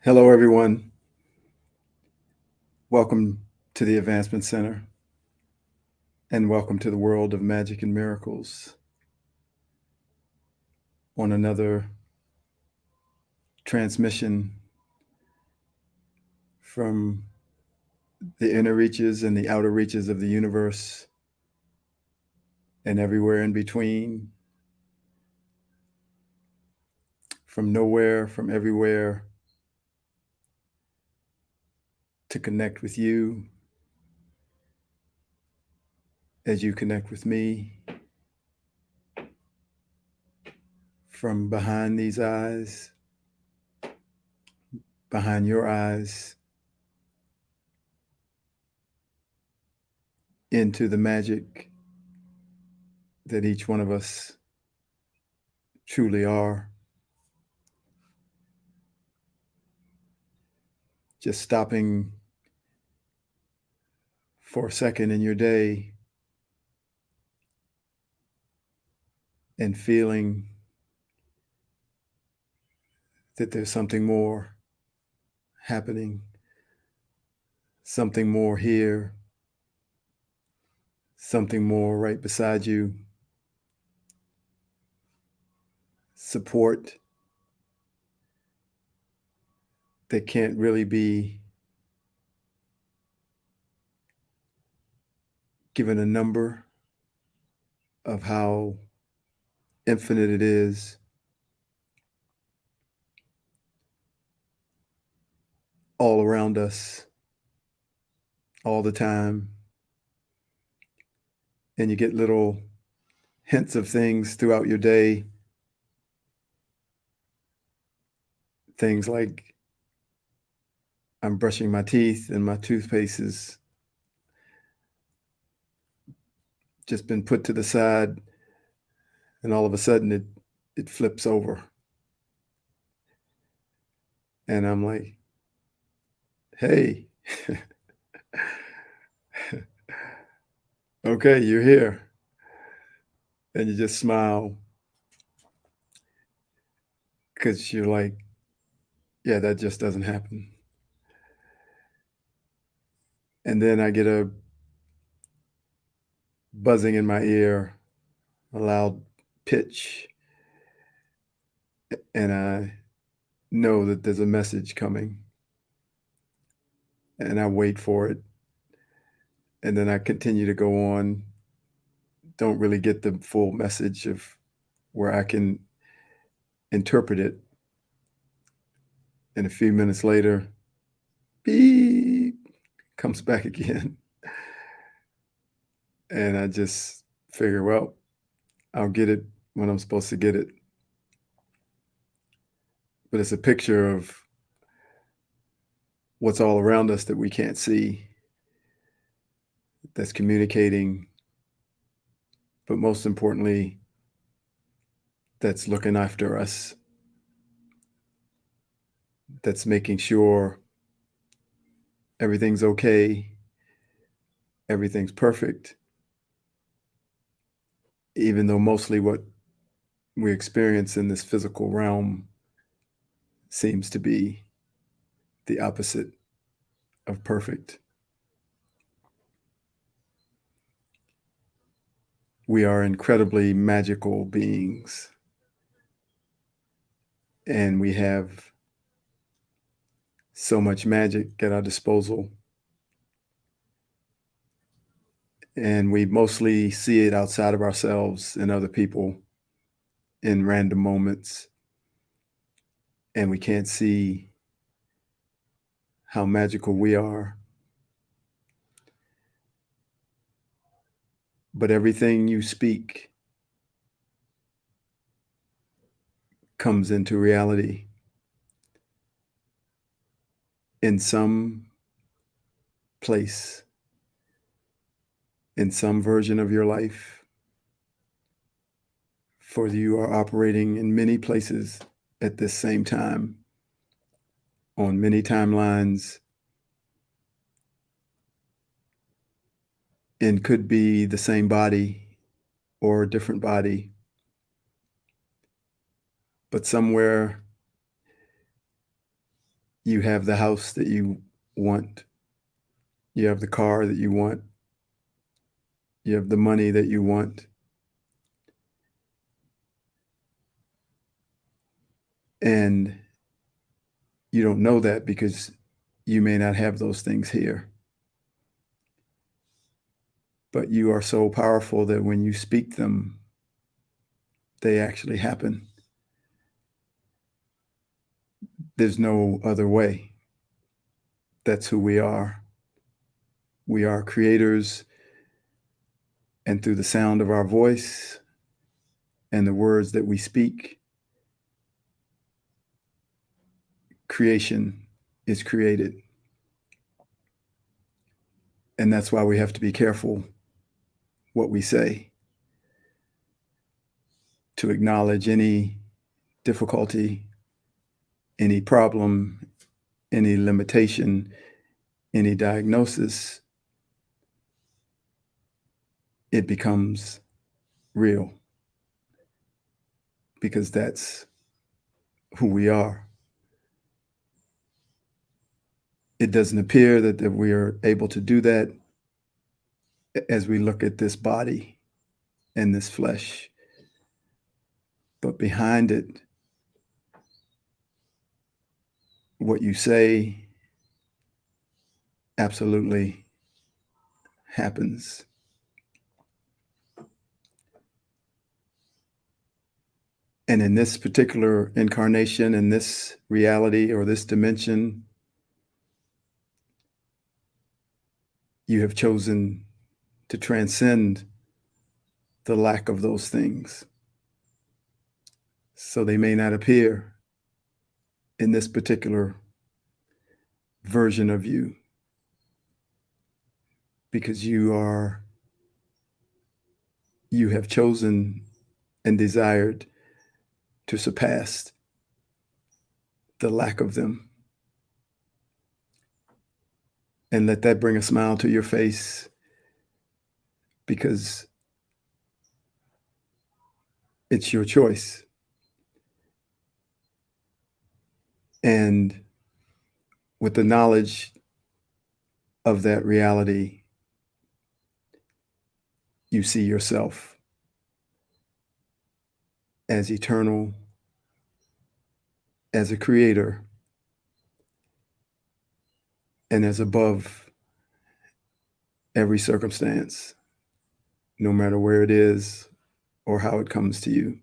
Hello, everyone. Welcome to the Advancement Center, and welcome to the world of magic and miracles on another transmission from the inner reaches and the outer reaches of the universe and everywhere in between, from nowhere, from everywhere, to connect with you as you connect with me, from behind these eyes, behind your eyes, into the magic that each one of us truly are. Just stopping for a second in your day and feeling that there's something more happening, something more here, something more right beside you, support that can't really be given a number of how infinite it is, all around us, all the time. And you get little hints of things throughout your day. Things like I'm brushing my teeth and my toothpaste has just been put to the side, and all of a sudden it flips over. And I'm like, hey, okay, you're here. And you just smile because you're like, yeah, that just doesn't happen. And then I get a buzzing in my ear, a loud pitch, and I know that there's a message coming. And I wait for it. And then I continue to go on, don't really get the full message of where I can interpret it. And a few minutes later, beep, comes back again. And I just figure, well, I'll get it when I'm supposed to get it. But it's a picture of what's all around us that we can't see, that's communicating, but most importantly, that's looking after us, that's making sure everything's okay, everything's perfect, even though mostly what we experience in this physical realm seems to be the opposite of perfect. We are incredibly magical beings, and we have so much magic at our disposal. And we mostly see it outside of ourselves and other people in random moments. And we can't see how magical we are. But everything you speak comes into reality in some place, in some version of your life. For you are operating in many places at this same time, on many timelines, and could be the same body or a different body. But somewhere You have the house that you want. You have the car that you want. You have the money that you want. And you don't know that because you may not have those things here. But you are so powerful that when you speak them, they actually happen. There's no other way. That's who we are. We are creators, and through the sound of our voice and the words that we speak, creation is created. And that's why we have to be careful what we say, to acknowledge any difficulty, any problem, any limitation, any diagnosis. It becomes real because that's who we are. It doesn't appear that we are able to do that as we look at this body and this flesh. But behind it, what you say absolutely happens. And in this particular incarnation, in this reality or this dimension, you have chosen to transcend the lack of those things. So they may not appear in this particular version of you because you have chosen and desired to surpass the lack of them. And let that bring a smile to your face, because it's your choice. And with the knowledge of that reality, you see yourself as eternal, as a creator, and as above every circumstance, no matter where it is or how it comes to you.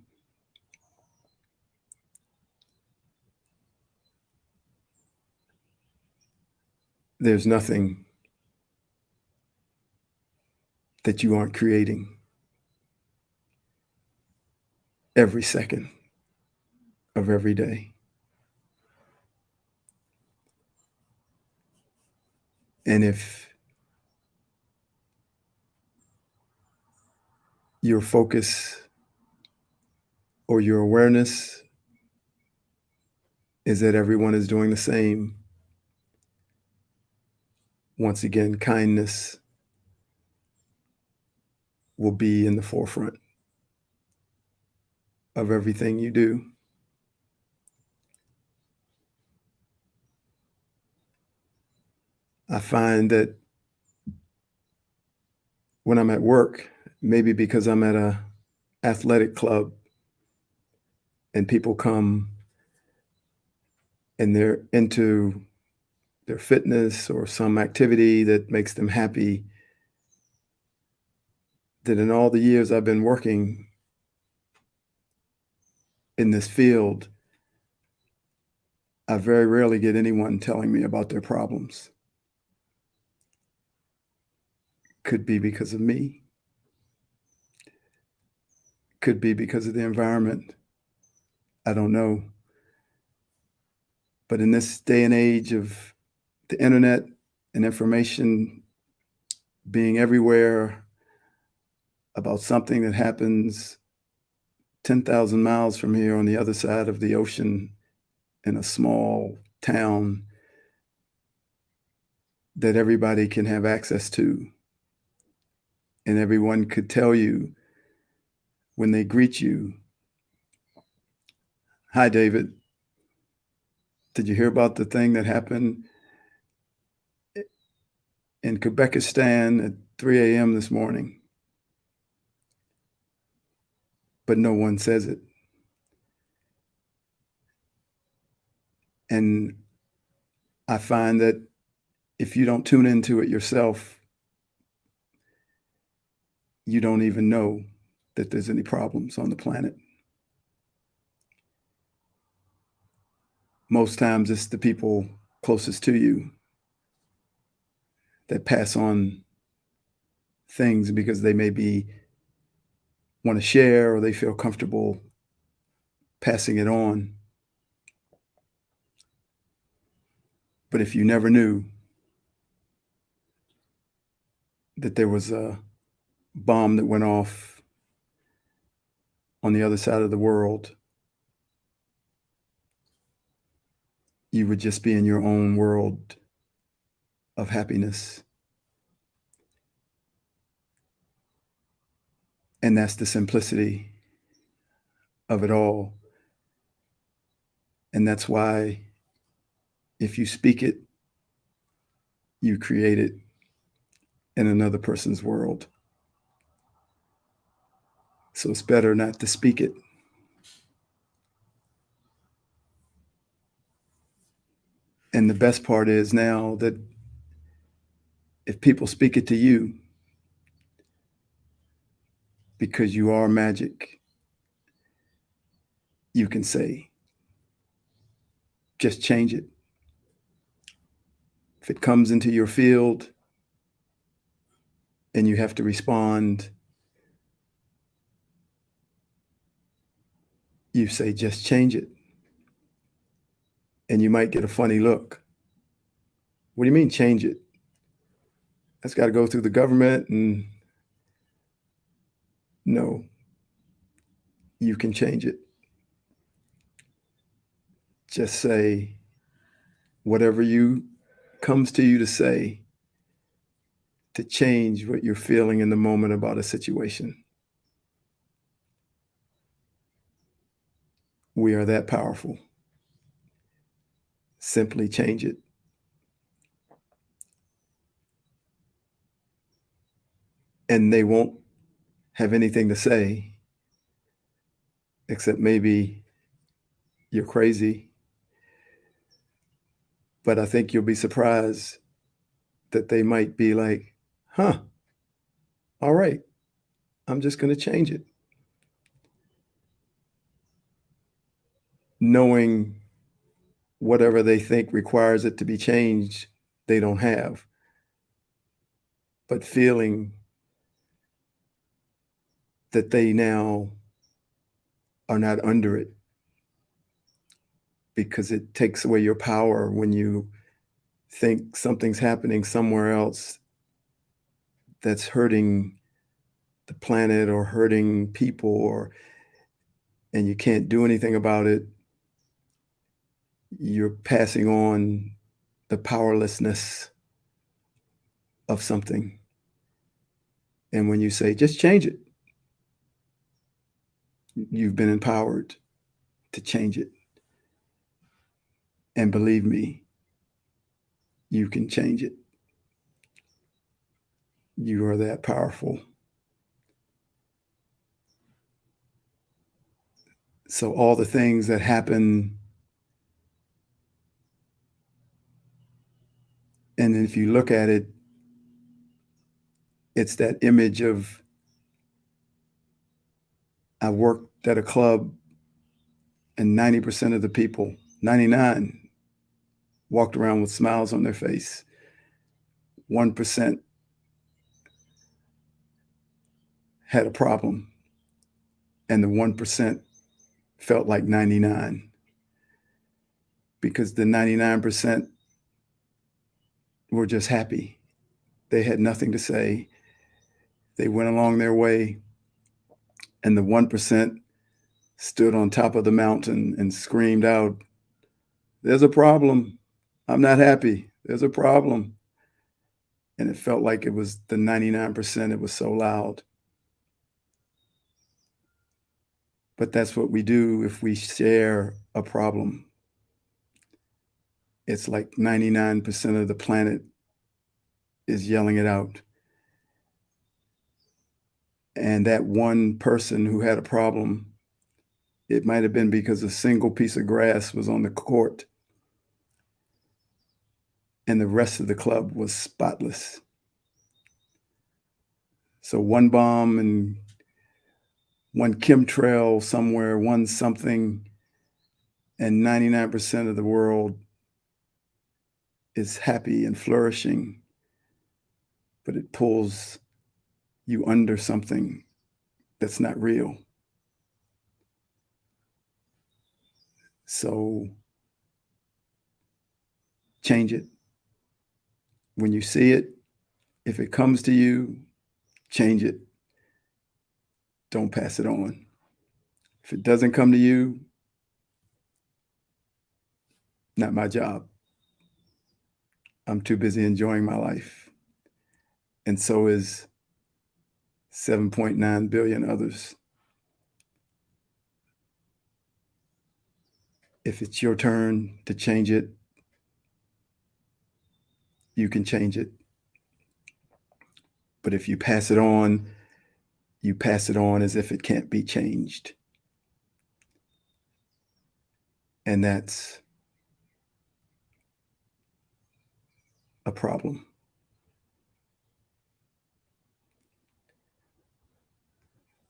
There's nothing that you aren't creating every second of every day. And if your focus or your awareness is that everyone is doing the same, once again, kindness will be in the forefront of everything you do. I find that when I'm at work, maybe because I'm at a athletic club and people come and they're into their fitness or some activity that makes them happy, that in all the years I've been working in this field, I very rarely get anyone telling me about their problems. Could be because of me. Could be because of the environment. I don't know. But in this day and age of the internet and information being everywhere about something that happens 10,000 miles from here on the other side of the ocean in a small town that everybody can have access to, and everyone could tell you when they greet you, "Hi, David. Did you hear about the thing that happened in Quebecistan at 3 a.m. this morning? But no one says it. And I find that if you don't tune into it yourself, you don't even know that there's any problems on the planet. Most times it's the people closest to you that pass on things because they maybe want to share or they feel comfortable passing it on. But if you never knew that there was a bomb that went off on the other side of the world, you would just be in your own world of happiness. And that's the simplicity of it all. And that's why if you speak it, you create it in another person's world. So it's better not to speak it. And the best part is now that if people speak it to you, because you are magic, you can say, just change it. If it comes into your field and you have to respond, you say, just change it. And you might get a funny look. What do you mean change it? That's got to go through the government. And no, you can change it. Just say whatever you comes to you to say to change what you're feeling in the moment about a situation. We are that powerful. Simply change it. And they won't have anything to say except maybe you're crazy. But I think you'll be surprised that they might be like, huh, all right, I'm just going to change it. Knowing whatever they think requires it to be changed, they don't have. But feeling that they now are not under it because it takes away your power when you think something's happening somewhere else that's hurting the planet or hurting people, and you can't do anything about it. You're passing on the powerlessness of something. And when you say, just change it, you've been empowered to change it. And believe me, you can change it. You are that powerful. So all the things that happen, and if you look at it, it's that image of, I worked at a club and 90% of the people, 99, walked around with smiles on their face. 1% had a problem, and the 1% felt like 99 because the 99% were just happy. They had nothing to say. They went along their way, and the 1% stood on top of the mountain and screamed out, "There's a problem. I'm not happy. There's a problem." And it felt like it was the 99%. It was so loud. But that's what we do if we share a problem. It's like 99% of the planet is yelling it out. And that one person who had a problem, it might have been because a single piece of grass was on the court and the rest of the club was spotless. So one bomb and one chemtrail somewhere, one something, and 99% of the world is happy and flourishing, but it pulls you under something that's not real. So change it. When you see it, if it comes to you, change it. Don't pass it on. If it doesn't come to you, not my job. I'm too busy enjoying my life. And so is 7.9 billion others. If it's your turn to change it, you can change it. But if you pass it on, you pass it on as if it can't be changed. And that's a problem.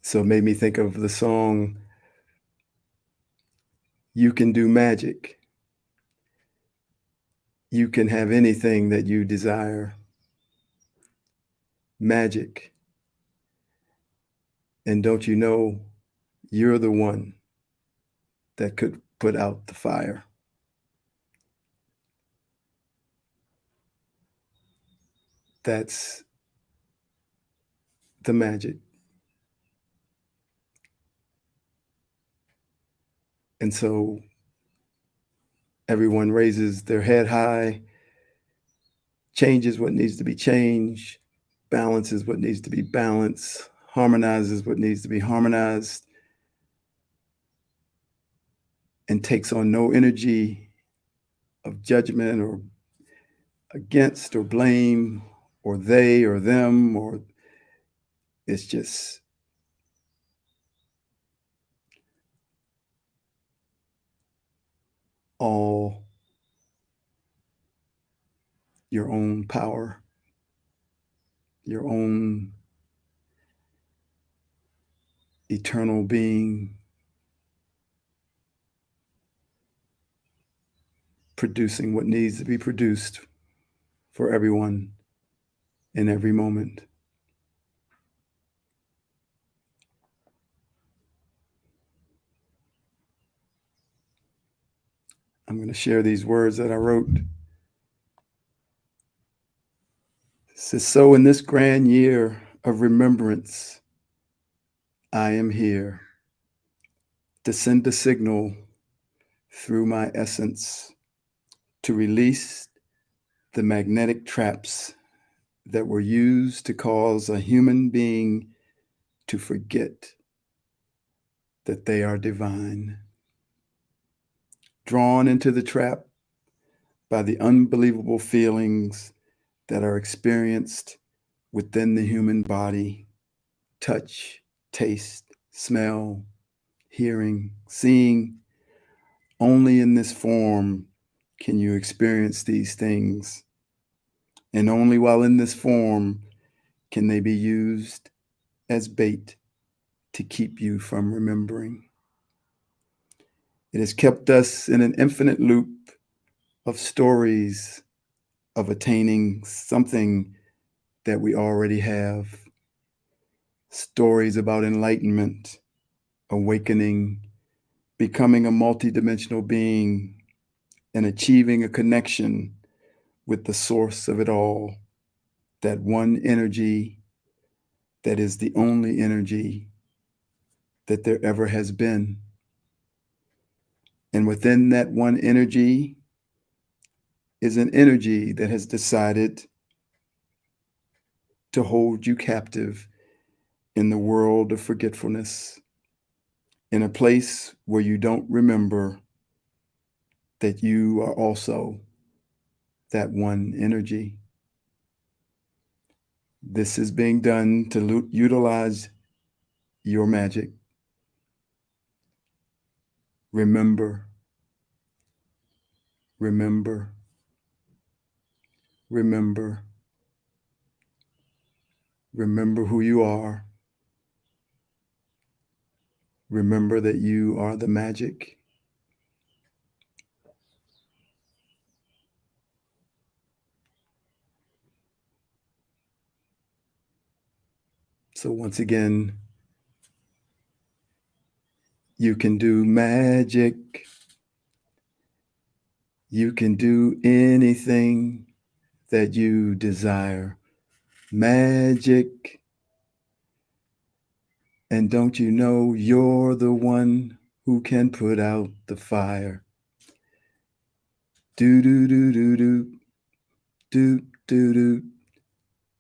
So it made me think of the song, You Can Do Magic. You can have anything that you desire. Magic. And don't you know, you're the one that could put out the fire. That's the magic. And so everyone raises their head high, changes what needs to be changed, balances what needs to be balanced, harmonizes what needs to be harmonized, and takes on no energy of judgment or against or blame or they or them, or it's just all your own power, your own eternal being producing what needs to be produced for everyone in every moment. I'm going to share these words that I wrote. It says, so in this grand year of remembrance, I am here to send a signal through my essence to release the magnetic traps that were used to cause a human being to forget that they are divine. Drawn into the trap by the unbelievable feelings that are experienced within the human body, touch, taste, smell, hearing, seeing. Only in this form can you experience these things. And only while in this form can they be used as bait to keep you from remembering. It has kept us in an infinite loop of stories of attaining something that we already have. Stories about enlightenment, awakening, becoming a multidimensional being, and achieving a connection with the source of it all, that one energy that is the only energy that there ever has been. And within that one energy is an energy that has decided to hold you captive in the world of forgetfulness, in a place where you don't remember that you are also that one energy. This is being done to utilize your magic. Remember, remember, remember, remember who you are. Remember that you are the magic. So once again, you can do magic. You can do anything that you desire. Magic. And don't you know you're the one who can put out the fire? Do do do do do do do do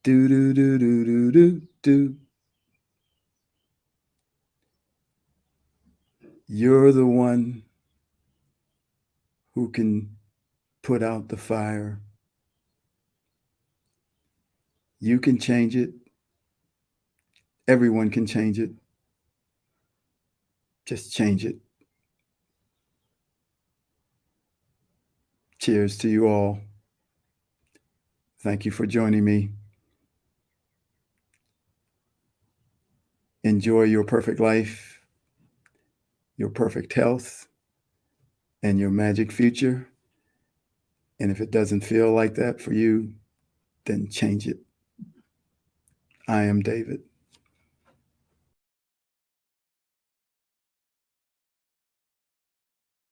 do do do do do do. You're the one who can put out the fire. You can change it. Everyone can change it. Just change it. Cheers to you all. Thank you for joining me. Enjoy your perfect life, your perfect health, and your magic future. And if it doesn't feel like that for you, then change it. I am David.